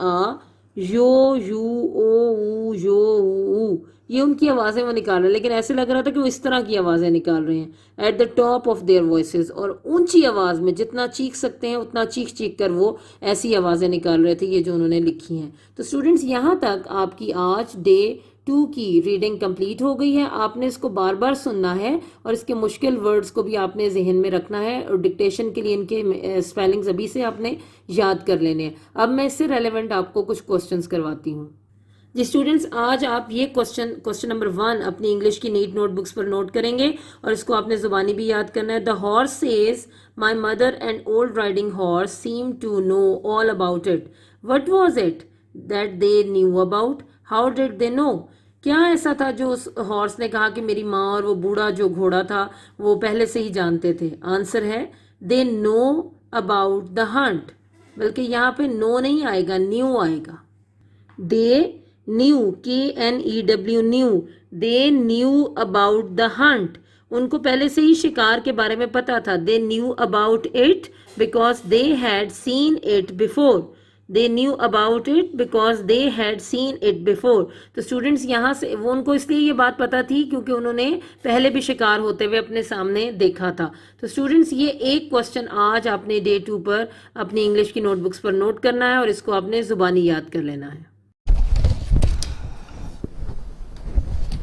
S4: you oh you oh, یہ ان کی آوازیں وہ نکال رہے ہیں, لیکن ایسے لگ رہا تھا کہ وہ اس طرح کی آوازیں نکال رہے ہیں. At the top of their voices, اور اونچی آواز میں جتنا چیخ سکتے ہیں اتنا چیخ کر وہ ایسی آوازیں نکال رہے تھے, یہ جو انہوں نے لکھی ہیں. تو اسٹوڈنٹس یہاں تک آپ کی آج ڈے 2 کی ریڈنگ کمپلیٹ ہو گئی ہے. آپ نے اس کو بار بار سننا ہے اور اس کے مشکل ورڈز کو بھی آپ نے ذہن میں رکھنا ہے, اور ڈکٹیشن کے لیے ان کے اسپیلنگز ابھی سے آپ نے یاد کر لینے ہیں. اب میں اس سے ریلیونٹ آپ کو کچھ کوسچنز کرواتی ہوں. جی اسٹوڈنٹس, آج آپ یہ کوسچن نمبر 1 اپنی انگلش کی نیٹ نوٹ بکس پر نوٹ کریں گے, اور اس کو آپ نے زبانی بھی یاد کرنا ہے. The horse says my mother and old riding horse seem to know all about it. What was it that they knew about, how did they know, کیا ایسا تھا جو اس ہارس نے کہا کہ میری ماں اور وہ بوڑھا جو گھوڑا تھا وہ پہلے سے ہی جانتے تھے. آنسر ہے دے نو اباؤٹ دا ہنٹ, بلکہ یہاں پہ نو نہیں آئے گا, نیو آئے گا. They knew, KNEW, knew, they knew about the hunt, ان کو پہلے سے ہی شکار کے بارے میں پتا تھا. دے knew about it because they had seen it before, they knew about it because they had seen it before. تو اسٹوڈنٹس یہاں سے وہ ان کو اس لیے یہ بات پتا تھی کیونکہ انہوں نے پہلے بھی شکار ہوتے ہوئے اپنے سامنے دیکھا تھا. تو اسٹوڈنٹس یہ ایک کوسچن آج آپ نے ڈے 2 پر اپنی انگلش کی نوٹ بکس پر نوٹ کرنا ہے, اور اس کو آپ نے زبانی یاد کر لینا ہے.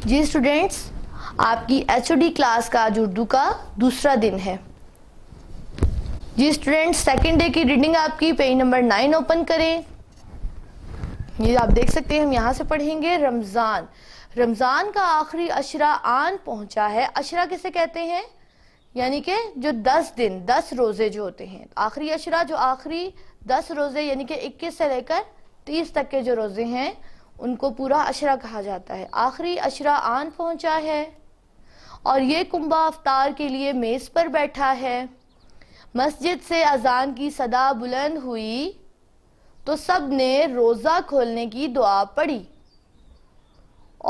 S5: جی اسٹوڈینٹس, آپ کی HOD کلاس کا آج اردو کا دوسرا دن ہے. جی اسٹوڈینٹس, سیکنڈ ڈے کی ریڈنگ آپ کی پیج نمبر 9 اوپن کریں. یہ آپ دیکھ سکتے ہیں, ہم یہاں سے پڑھیں گے رمضان. رمضان کا آخری عشرہ آن پہنچا ہے. عشرہ کسے کہتے ہیں, یعنی کہ جو 10 دن 10 روزے جو ہوتے ہیں. آخری عشرہ جو آخری 10 روزے یعنی کہ 21 سے لے کر 30 تک کے جو روزے ہیں ان کو پورا عشرہ کہا جاتا ہے. آخری عشرہ آن پہنچا ہے اور یہ کنبہ افطار کے لیے میز پر بیٹھا ہے. مسجد سے اذان کی صدا بلند ہوئی تو سب نے روزہ کھولنے کی دعا پڑھی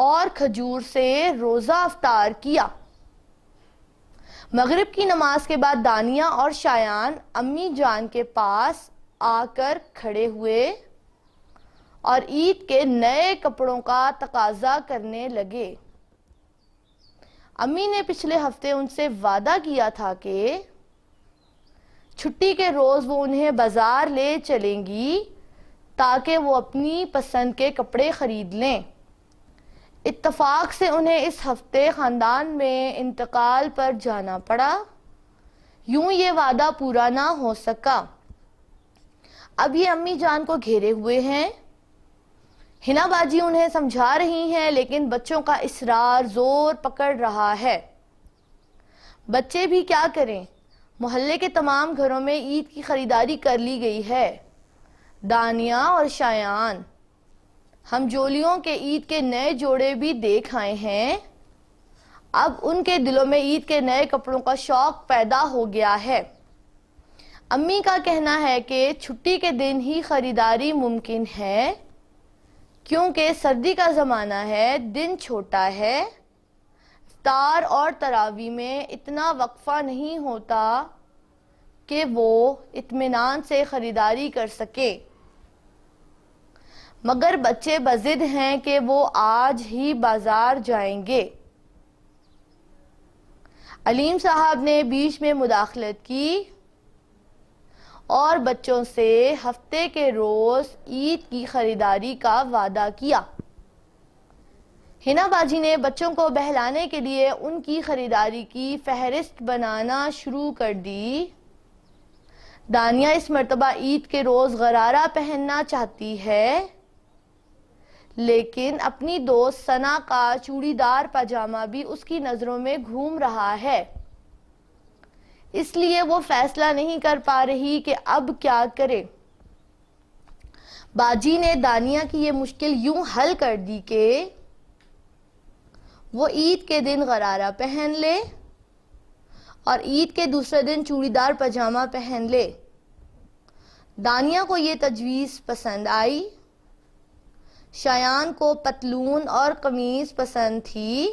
S5: اور کھجور سے روزہ افطار کیا. مغرب کی نماز کے بعد دانیہ اور شایان امی جان کے پاس آ کر کھڑے ہوئے اور عید کے نئے کپڑوں کا تقاضا کرنے لگے. امی نے پچھلے ہفتے ان سے وعدہ کیا تھا کہ چھٹی کے روز وہ انہیں بازار لے چلیں گی تاکہ وہ اپنی پسند کے کپڑے خرید لیں. اتفاق سے انہیں اس ہفتے خاندان میں انتقال پر جانا پڑا. یوں یہ وعدہ پورا نہ ہو سکا. اب یہ امی جان کو گھیرے ہوئے ہیں. ہنا باجی انہیں سمجھا رہی ہیں لیکن بچوں کا اصرار زور پکڑ رہا ہے. بچے بھی کیا کریں, محلے کے تمام گھروں میں عید کی خریداری کر لی گئی ہے. دانیہ اور شایان ہم جولیوں کے عید کے نئے جوڑے بھی دیکھ آئے ہیں. اب ان کے دلوں میں عید کے نئے کپڑوں کا شوق پیدا ہو گیا ہے. امی کا کہنا ہے کہ چھٹی کے دن ہی خریداری ممکن ہے کیونکہ سردی کا زمانہ ہے, دن چھوٹا ہے. افطار اور تراویح میں اتنا وقفہ نہیں ہوتا کہ وہ اطمینان سے خریداری کر سکیں، مگر بچے بضد ہیں کہ وہ آج ہی بازار جائیں گے۔ علیم صاحب نے بیچ میں مداخلت کی اور بچوں سے ہفتے کے روز عید کی خریداری کا وعدہ کیا۔ ہنا باجی نے بچوں کو بہلانے کے لیے ان کی خریداری کی فہرست بنانا شروع کر دی۔ دانیہ اس مرتبہ عید کے روز غرارہ پہننا چاہتی ہے، لیکن اپنی دوست ثنا کا چوڑی دار پاجامہ بھی اس کی نظروں میں گھوم رہا ہے، اس لیے وہ فیصلہ نہیں کر پا رہی کہ اب کیا کرے۔ باجی نے دانیہ کی یہ مشکل یوں حل کر دی کہ وہ عید کے دن غرارہ پہن لے اور عید کے دوسرے دن چوڑی دار پاجامہ پہن لے۔ دانیہ کو یہ تجویز پسند آئی۔ شایان کو پتلون اور قمیض پسند تھی،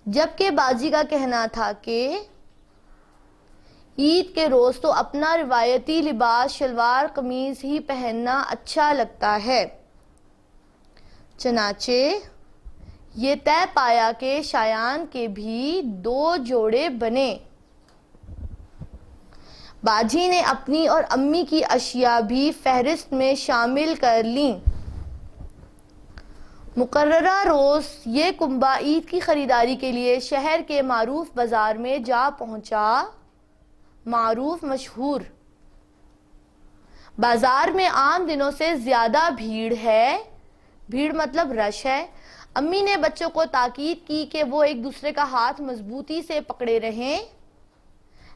S5: جبکہ باجی کا کہنا تھا کہ عید کے روز تو اپنا روایتی لباس شلوار قمیض ہی پہننا اچھا لگتا ہے۔ چنانچہ یہ طے پایا کہ شایان کے بھی 2 جوڑے بنے۔ باجی نے اپنی اور امی کی اشیاء بھی فہرست میں شامل کر لیں۔ مقررہ روز یہ کنبہ عید کی خریداری کے لیے شہر کے معروف بازار میں جا پہنچا۔ معروف مشہور بازار میں عام دنوں سے زیادہ بھیڑ ہے، بھیڑ مطلب رش ہے۔ امی نے بچوں کو تاکید کی کہ وہ ایک دوسرے کا ہاتھ مضبوطی سے پکڑے رہیں،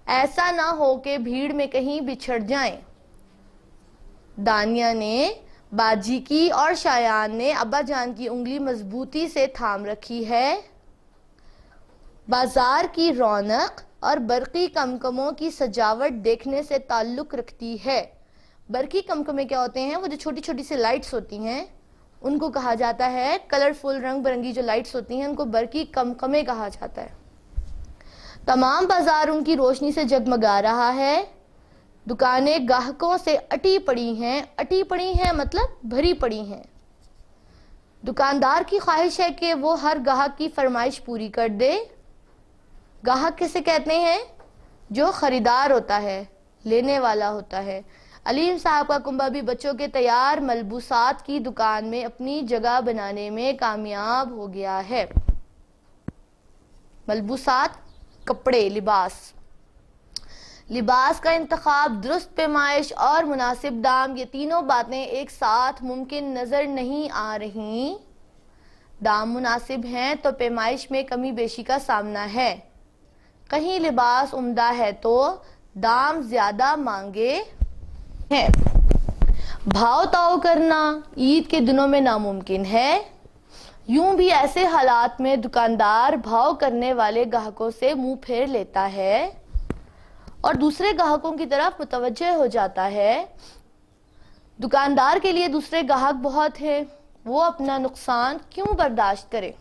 S5: ایسا نہ ہو کہ بھیڑ میں کہیں بچھڑ جائیں۔ دانیہ نے باجی کی اور شایان نے ابا جان کی انگلی مضبوطی سے تھام رکھی ہے۔ بازار کی رونق اور برقی کمکموں کی سجاوٹ دیکھنے سے تعلق رکھتی ہے۔ برقی کمکمے کیا ہوتے ہیں؟ وہ جو چھوٹی چھوٹی سی لائٹس ہوتی ہیں ان کو کہا جاتا ہے، کلرفل رنگ برنگی جو لائٹس ہوتی ہیں ان کو برقی کمکمے کہا جاتا ہے۔ تمام بازار ان کی روشنی سے جگمگا رہا ہے۔ دکانیں گاہکوں سے اٹی پڑی ہیں، اٹی پڑی ہیں مطلب بھری پڑی ہیں۔ دکاندار کی خواہش ہے کہ وہ ہر گاہک کی فرمائش پوری کر دے۔ گاہک کسے کہتے ہیں؟ جو خریدار ہوتا ہے، لینے والا ہوتا ہے۔ علیم صاحب کا کنبہ بھی بچوں کے تیار ملبوسات کی دکان میں اپنی جگہ بنانے میں کامیاب ہو گیا ہے۔ ملبوسات، کپڑے، لباس کا انتخاب، درست پیمائش اور مناسب دام، یہ تینوں باتیں ایک ساتھ ممکن نظر نہیں آ رہی۔ دام مناسب ہیں تو پیمائش میں کمی بیشی کا سامنا ہے۔ کہیں لباس عمدہ ہے تو دام زیادہ مانگے ہیں۔ بھاؤ تاؤ کرنا عید کے دنوں میں ناممکن ہے۔ یوں بھی ایسے حالات میں دکاندار بھاؤ کرنے والے گاہکوں سے منہ پھیر لیتا ہے اور دوسرے گاہکوں کی طرف متوجہ ہو جاتا ہے۔ دکاندار کے لیے دوسرے گاہک بہت ہیں، وہ اپنا نقصان کیوں برداشت کرے؟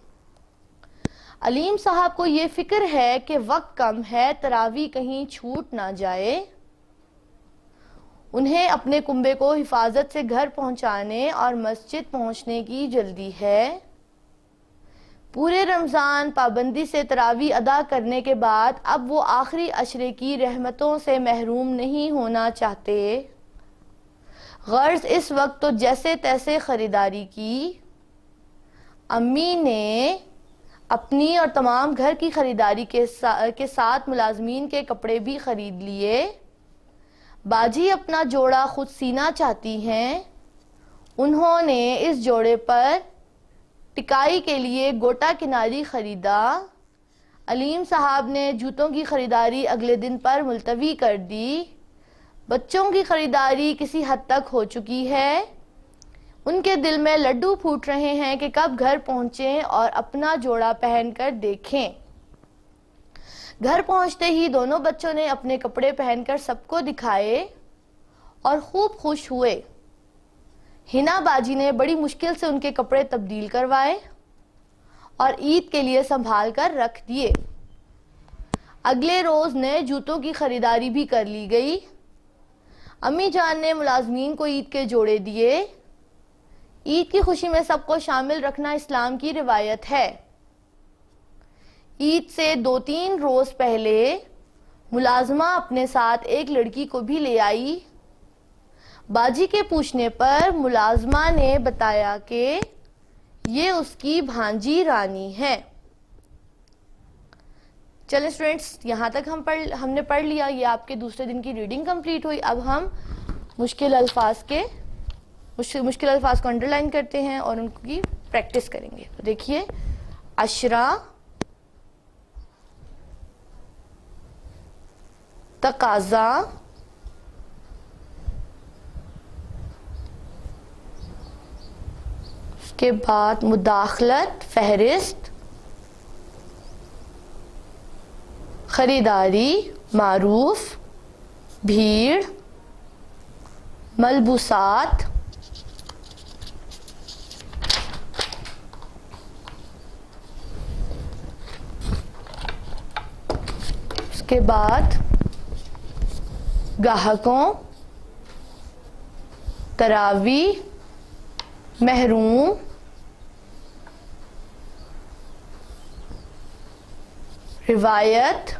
S5: علیم صاحب کو یہ فکر ہے کہ وقت کم ہے، تراویح کہیں چھوٹ نہ جائے۔ انہیں اپنے کنبے کو حفاظت سے گھر پہنچانے اور مسجد پہنچنے کی جلدی ہے۔ پورے رمضان پابندی سے تراویح ادا کرنے کے بعد اب وہ آخری عشرے کی رحمتوں سے محروم نہیں ہونا چاہتے۔ غرض اس وقت تو جیسے تیسے خریداری کی۔ امی نے اپنی اور تمام گھر کی خریداری کے ساتھ ملازمین کے کپڑے بھی خرید لیے۔ باجی اپنا جوڑا خود سینا چاہتی ہیں۔ انہوں نے اس جوڑے پر ٹکائی کے لیے گوٹا کناری خریدا۔ علیم صاحب نے جوتوں کی خریداری اگلے دن پر ملتوی کر دی۔ بچوں کی خریداری کسی حد تک ہو چکی ہے۔ ان کے دل میں لڈو پھوٹ رہے ہیں کہ کب گھر پہنچیں اور اپنا جوڑا پہن کر دیکھیں۔ گھر پہنچتے ہی دونوں بچوں نے اپنے کپڑے پہن کر سب کو دکھائے اور خوب خوش ہوئے۔ ہنا باجی نے بڑی مشکل سے ان کے کپڑے تبدیل کروائے اور عید کے لیے سنبھال کر رکھ دیے۔ اگلے روز نئے جوتوں کی خریداری بھی کر لی گئی. امی جان نے ملازمین کو عید کے جوڑے دیے. عید کی خوشی میں سب کو شامل رکھنا اسلام کی روایت ہے. عید سے 2-3 روز پہلے ملازمہ اپنے ساتھ ایک لڑکی کو بھی لے آئی. باجی کے پوچھنے پر ملازمہ نے بتایا کہ یہ اس کی بھانجی رانی ہے. چلیں اسٹوڈینٹس، یہاں تک ہم نے پڑھ لیا. یہ آپ کے دوسرے دن کی ریڈنگ کمپلیٹ ہوئی. اب ہم مشکل الفاظ کو انڈر لائن کرتے ہیں اور ان کی پریکٹس کریں گے. تو دیکھیے، عشرہ، تقاضا، اس کے بعد مداخلت، فہرست، خریداری، معروف، بھیڑ، ملبوسات، اس کے بعد گاہکوں، تراوی، محروم، روایت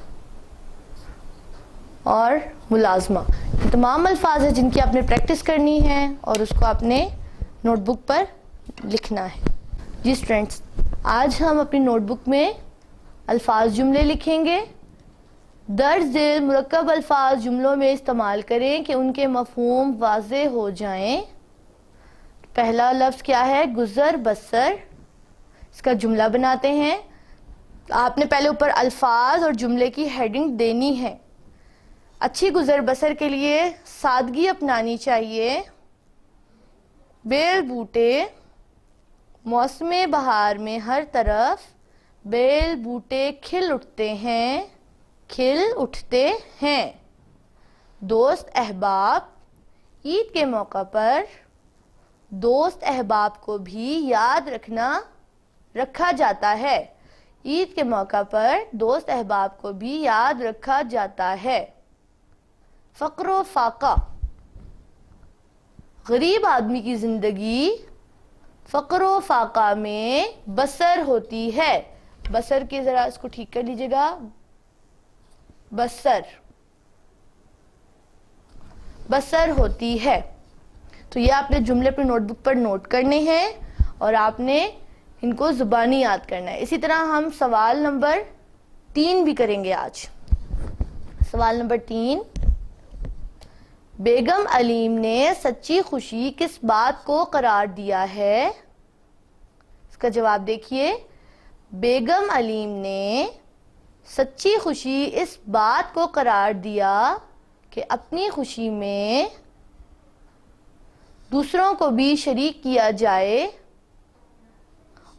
S5: اور ملازمہ. یہ تمام الفاظ ہیں جن کی آپ نے پریکٹس کرنی ہے اور اس کو آپ نے نوٹ بک پر لکھنا ہے. جی اسٹوڈینٹس، آج ہم اپنی نوٹ بک میں الفاظ جملے لکھیں گے. درج ذیل مرکب الفاظ جملوں میں استعمال کریں کہ ان کے مفہوم واضح ہو جائیں. پہلا لفظ کیا ہے؟ گزر بسر. اس کا جملہ بناتے ہیں. آپ نے پہلے اوپر الفاظ اور جملے کی ہیڈنگ دینی ہے. اچھی گزر بسر کے لیے سادگی اپنانی چاہیے. بیل بوٹے، موسم بہار میں ہر طرف بیل بوٹے کھل اٹھتے ہیں، کھل اٹھتے ہیں. دوست احباب، عید کے موقع پر دوست احباب کو بھی یاد رکھا جاتا ہے. عید کے موقع پر دوست احباب کو بھی یاد رکھا جاتا ہے. فقر و فاقہ، غریب آدمی کی زندگی فقر و فاقہ میں بسر ہوتی ہے. بسر کی ذرا اس کو ٹھیک کر لیجیے گا. بسر ہوتی ہے. تو یہ آپ نے جملے اپنے نوٹ بک پر نوٹ کرنے ہیں اور آپ نے ان کو زبانی یاد کرنا ہے. اسی طرح ہم سوال نمبر 3 بھی کریں گے آج. سوال نمبر 3، بیگم علیم نے سچی خوشی کس بات کو قرار دیا ہے؟ اس کا جواب دیکھیے. بیگم علیم نے سچی خوشی اس بات کو قرار دیا کہ اپنی خوشی میں دوسروں کو بھی شریک کیا جائے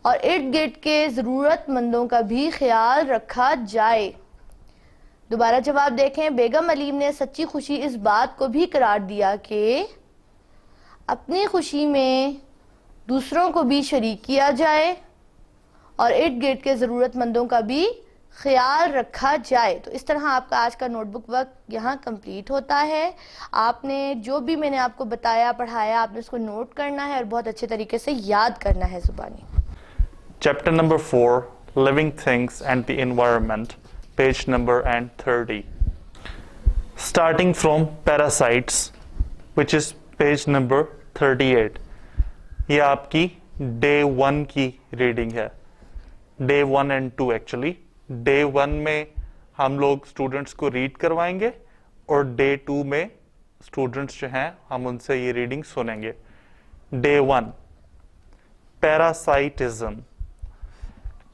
S5: اور ارد گرد کے ضرورت مندوں کا بھی خیال رکھا جائے. دوبارہ جواب دیکھیں. بیگم علیم نے سچی خوشی اس بات کو بھی قرار دیا کہ اپنی خوشی میں دوسروں کو بھی شریک کیا جائے اور ارد گرد کے ضرورت مندوں کا بھی خیال رکھا جائے. تو اس طرح آپ کا آج کا نوٹ بک وقت یہاں کمپلیٹ ہوتا ہے. آپ نے جو بھی میں نے آپ کو بتایا پڑھایا آپ نے اس کو نوٹ کرنا ہے اور بہت اچھے طریقے سے یاد کرنا ہے زبانی.
S6: Chapter number 4, Living Things and the Environment, page number 30. Starting from Parasites, which is page number 38. یہ آپ کی Day 1 کی ریڈنگ ہے. Day 1 and 2 actually. Day 1 میں ہم لوگ اسٹوڈنٹس کو ریڈ کروائیں گے اور Day 2 میں اسٹوڈنٹس جو ہیں ہم ان سے یہ ریڈنگ سنیں گے. Day 1, Parasitism.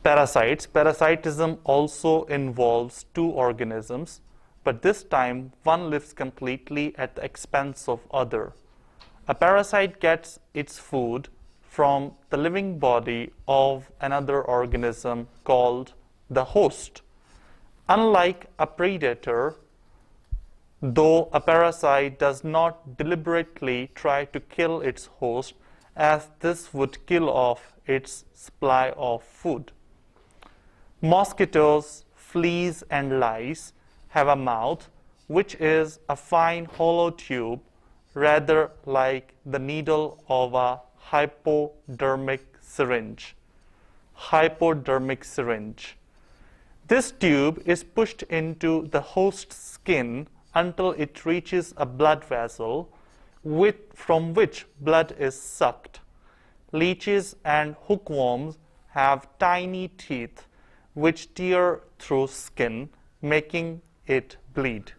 S6: Parasitism also involves 2 organisms, but this time one lives completely at the expense of other. A parasite gets its food from the living body of another organism called the host. Unlike a predator, though a parasite does not deliberately try to kill its host, as this would kill off its supply of food. Mosquitoes fleas and lice have a mouth, which is a fine hollow tube, rather like the needle of a hypodermic syringe. Hypodermic syringe. This tube is pushed into the host's skin until it reaches a blood vessel from which blood is sucked. Leeches and hookworms have tiny teeth which tear through skin, making it bleed.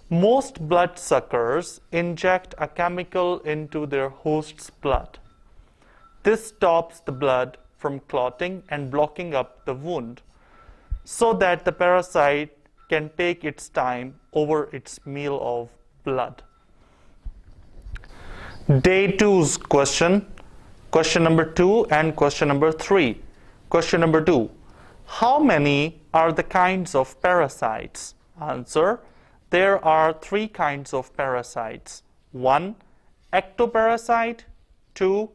S6: Most bloodsuckers inject a chemical into their host's blood. This stops the blood from clotting and blocking up the wound, so that the parasite can take its time over its meal of blood. Day 2's question number 2 and question number 3. Question number 2. How many are the kinds of parasites? Answer. There are 3 kinds of parasites. 1. Ectoparasite. 2.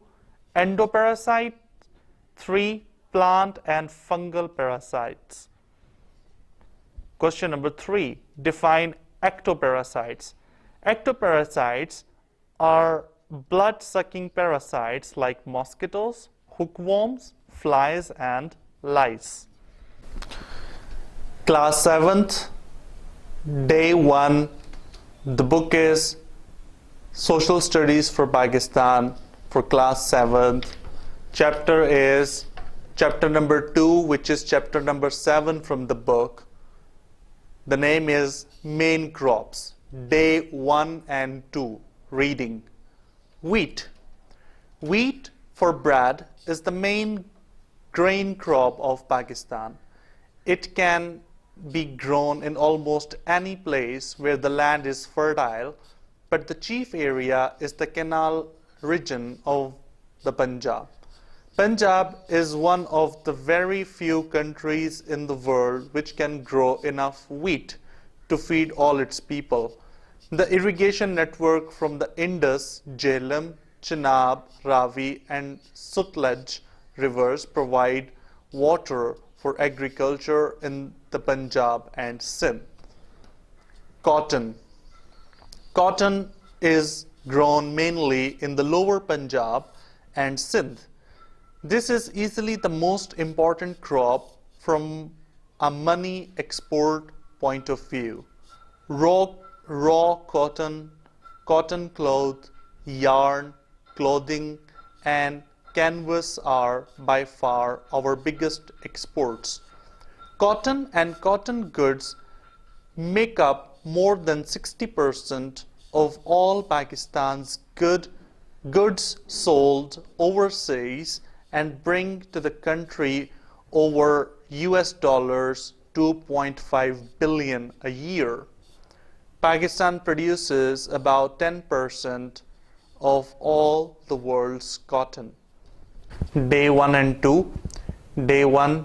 S6: Endoparasite. 3. Plant and fungal parasites. Question number 3. Define ectoparasites. Ectoparasites are blood-sucking parasites like mosquitoes, hookworms, flies, and lice. Class 7th, Day 1. The book is Social Studies for Pakistan for Class 7th. Chapter is chapter number 2, which is chapter number 7 from the book. The name is Main Crops. Day 1 and 2. Reading. Wheat. Wheat for bread is the main grain crop of Pakistan. It can be grown in almost any place where the land is fertile, but the chief area is the canal region of the Punjab. Punjab is one of the very few countries in the world which can grow enough wheat to feed all its people. The irrigation network from the Indus, Jhelum, Chenab, Ravi, and Sutlej rivers provide water for agriculture in the Punjab and Sindh. Cotton. Cotton is grown mainly in the lower Punjab and Sindh. This is easily the most important crop from a money export point of view. Raw cotton, cotton cloth, yarn, clothing, and canvas are by far our biggest exports. Cotton and cotton goods make up more than 60% of all Pakistan's goods sold overseas and bring to the country over US dollars 2.5 billion a year. Pakistan produces about 10% of all the world's cotton. Day 1 and 2. Day 1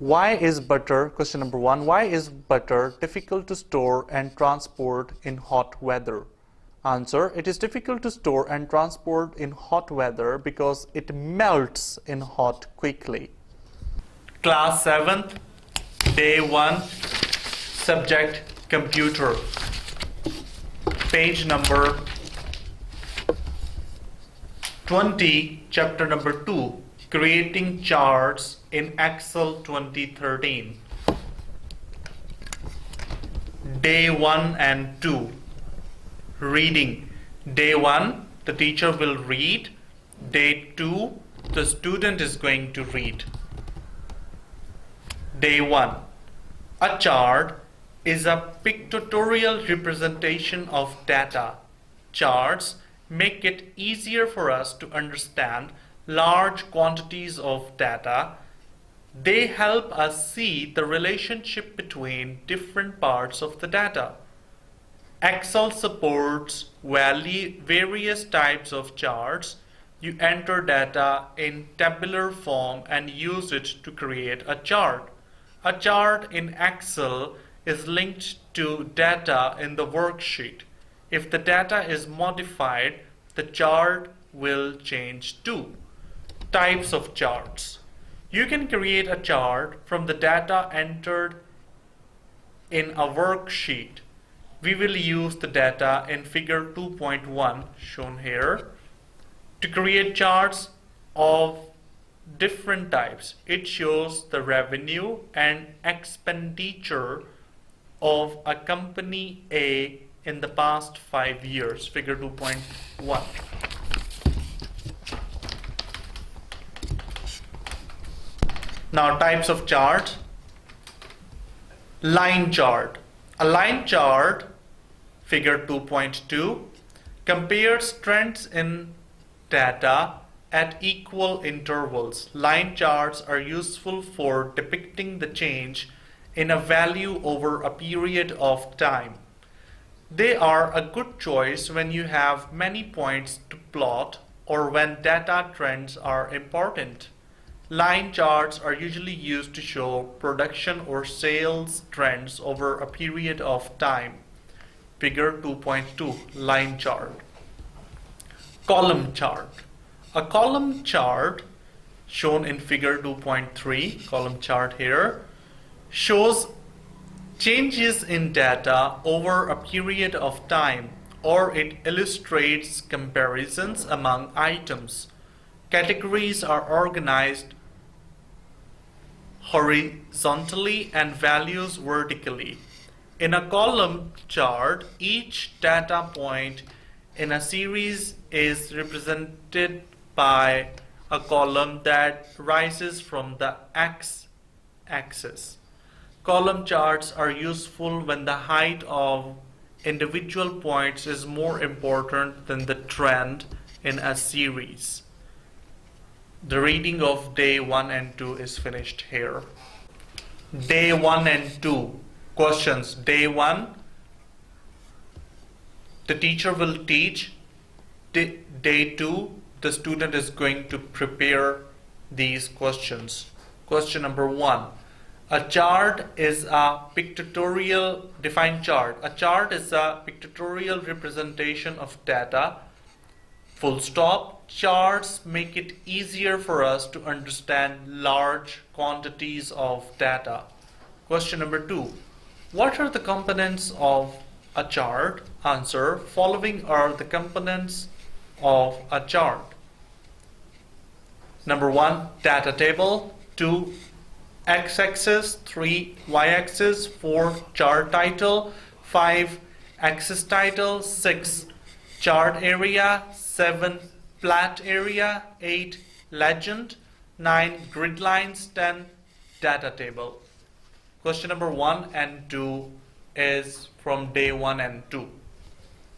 S6: Why is butter, question number 1, why is butter difficult to store and transport in hot weather? Answer, it is difficult to store and transport in hot weather because it melts in hot quickly. Class 7th, Day 1, subject computer. Page number 20, chapter number 2, creating charts in Excel 2013. Day 1 and 2. Reading. Day 1, the teacher will read. Day 2, the student is going to read. Day 1. A chart is a pictorial representation of data. Charts make it easier for us to understand large quantities of data. They help us see the relationship between different parts of the data. Excel supports various types of charts. You enter data in tabular form and use it to create a chart. A chart in Excel is linked to data in the worksheet. If the data is modified, the chart will change too. Types of charts. You can create a chart from the data entered in a worksheet. We will use the data in figure 2.1 shown here to create charts of different types. It shows the revenue and expenditure of a company A in the past 5 years, figure 2.1. Now, types of chart. Line chart. A line chart, figure 2.2, compares trends in data at equal intervals. Line charts are useful for depicting the change in a value over a period of time. They are a good choice when you have many points to plot or when data trends are important. Line charts are usually used to show production or sales trends over a period of time. Figure 2.2, line chart. Column chart. A column chart shown in figure 2.3, column chart here, shows changes in data over a period of time, or it illustrates comparisons among items. Categories are organized horizontally and values vertically. In a column chart, each data point in a series is represented by a column that rises from the x-axis. Column charts are useful when the height of individual points is more important than the trend in a series. The reading of day 1 and 2 is finished here. Day 1 and 2. Questions. Day 1, the teacher will teach. Day 2, the student is going to prepare these questions. Question number 1. A chart is a pictorial, define chart. A chart is a pictorial representation of data. Full stop. Charts make it easier for us to understand large quantities of data. Question number 2. What are the components of a chart? Answer. Following are the components of a chart. Number 1, data table. 2, x-axis. 3, y-axis. 4, chart title. 5, axis title. 6, chart area. 7, plot area. 8, legend. 9, grid lines. 10, data table. Question number 1 and 2 is from day 1 and 2.